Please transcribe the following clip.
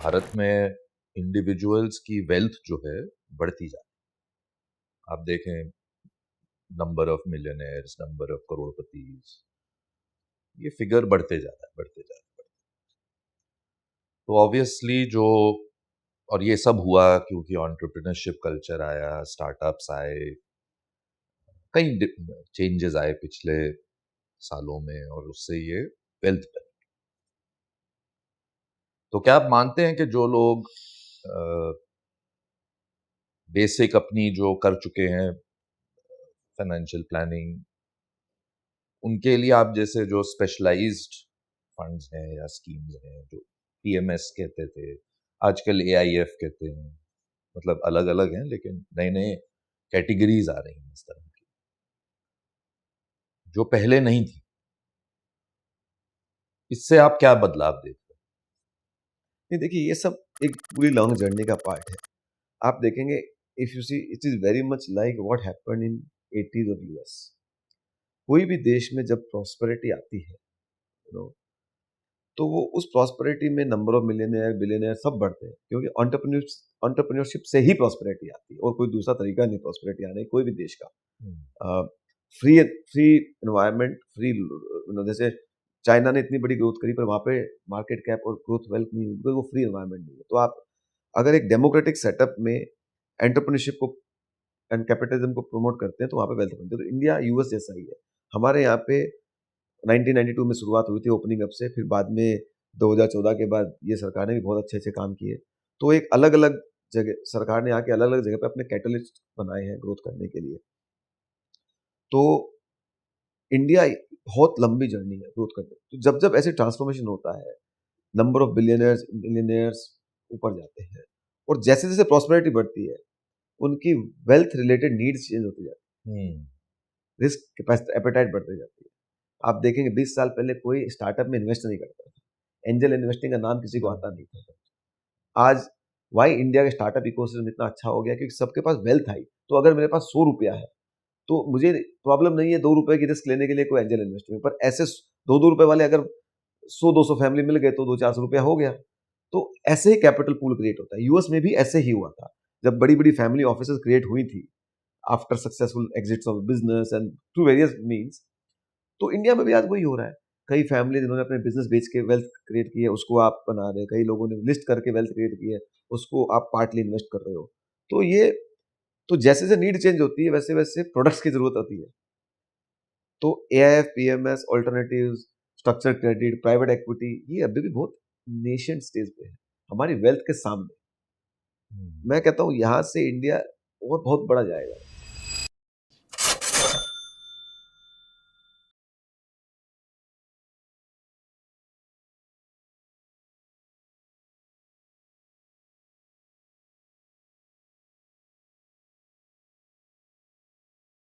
भारत में इंडिविजुअल्स की वेल्थ जो है बढ़ती जा रही है। आप देखें number of millionaires, number of crorepati, ये फिगर बढ़ते जा रहा है, बढ़ते जा रहा है। तो ऑब्वियसली जो और ये सब हुआ क्योंकि एंटरप्रेन्योरशिप कल्चर आया, स्टार्टअप्स आए, कई चेंजेस आए पिछले सालों में और उससे ये वेल्थ बनी। तो क्या आप मानते हैं कि जो लोग बेसिक अपनी जो कर चुके हैं फाइनेंशियल प्लानिंग, उनके लिए आप जैसे जो स्पेशलाइज्ड फंड्स हैं या स्कीम्स हैं, जो पीएमएस कहते थे, आजकल एआईएफ कहते हैं, मतलब अलग अलग हैं लेकिन नए नए कैटेगरीज आ रही हैं इस तरह की जो पहले नहीं थी, इससे आप क्या बदलाव देखते नहीं, देखिए ये सब एक पूरी लॉन्ग जर्नी का पार्ट है। आप देखेंगे, if you see, it is very much like what happened in 80s of US. कोई भी देश में जब प्रॉस्पेरिटी आती है, यू नो, तो वो उस प्रॉस्पेरिटी में नंबर ऑफ मिलियनेयर बिलियनेयर सब बढ़ते हैं, क्योंकि एंटरप्रेन्योरशिप से ही प्रॉस्पेरिटी आती है और कोई दूसरा तरीका नहीं प्रॉस्पेरिटी आने कोई भी देश हैं? का। फ्री फ्री एनवायरनमेंट, फ्री, जैसे चाइना ने इतनी बड़ी ग्रोथ करी, पर वहाँ पे मार्केट कैप और ग्रोथ वेल्थ नहीं हुई, बिकॉज वो फ्री एनवायरनमेंट नहीं है। तो आप अगर एक डेमोक्रेटिक सेटअप में एंटरप्रेन्योरशिप को एंड कैपिटलिज्म को प्रमोट करते हैं, तो वहाँ पे वेल्थ बनती है। तो इंडिया यूएस जैसा ही है। हमारे यहाँ पे 1992 में शुरुआत हुई थी ओपनिंग अप से, फिर बाद में 2014 के बाद ये सरकार ने भी बहुत अच्छे अच्छे काम किए। तो एक अलग अलग जगह सरकार ने आके अलग अलग जगह पे अपने कैटलिस्ट बनाए हैं ग्रोथ करने के लिए। तो इंडिया बहुत लंबी जर्नी है ग्रोथ करने। तो जब जब ऐसे ट्रांसफॉर्मेशन होता है, नंबर ऑफ बिलियनर्स मिलियनर्स ऊपर जाते हैं, और जैसे जैसे प्रॉस्पेरिटी बढ़ती है, उनकी वेल्थ रिलेटेड नीड्स चेंज होती जाती हम्म। है, रिस्क एपेटाइट बढ़ती जाती है। आप देखेंगे 20 साल पहले कोई स्टार्टअप में इन्वेस्ट नहीं करता था, एंजल इन्वेस्टिंग का नाम किसी को आता नहीं था। आज वाई इंडिया का स्टार्टअप इकोसिस्टम इतना अच्छा हो गया, क्योंकि सबके पास वेल्थ आई। तो अगर मेरे पास 100 रुपया है, तो मुझे प्रॉब्लम नहीं है 2 रुपए की रिस्क लेने के लिए कोई एंजल इन्वेस्टमेंट, पर ऐसे 2-2 रुपए वाले अगर 100-200 फैमिली मिल गए तो 200-400 रुपया हो गया। तो ऐसे ही कैपिटल पूल क्रिएट होता है। यूएस में भी ऐसे ही हुआ था, जब बड़ी बड़ी फैमिली ऑफिस क्रिएट हुई थी after successful exits of business and through various means. तो इंडिया में भी आज वही हो रहा है। कई फैमिली जिन्होंने अपने बिजनेस बेच के वेल्थ क्रिएट की है, उसको आप बना रहे हैं। कई लोगों ने लिस्ट करके वेल्थ क्रिएट की है, उसको आप पार्टली इन्वेस्ट कर रहे हो। तो ये, तो जैसे जैसे नीड चेंज होती है, वैसे वैसे प्रोडक्ट्स की जरूरत होती है। तो AIF, PMS, alternatives, structure credit, private equity, ये अभी भी बहुत नेशेंट स्टेज पे है हमारी वेल्थ के सामने। हम्म। मैं कहता हूँ यहाँ से इंडिया और बहुत बड़ा जाएगा।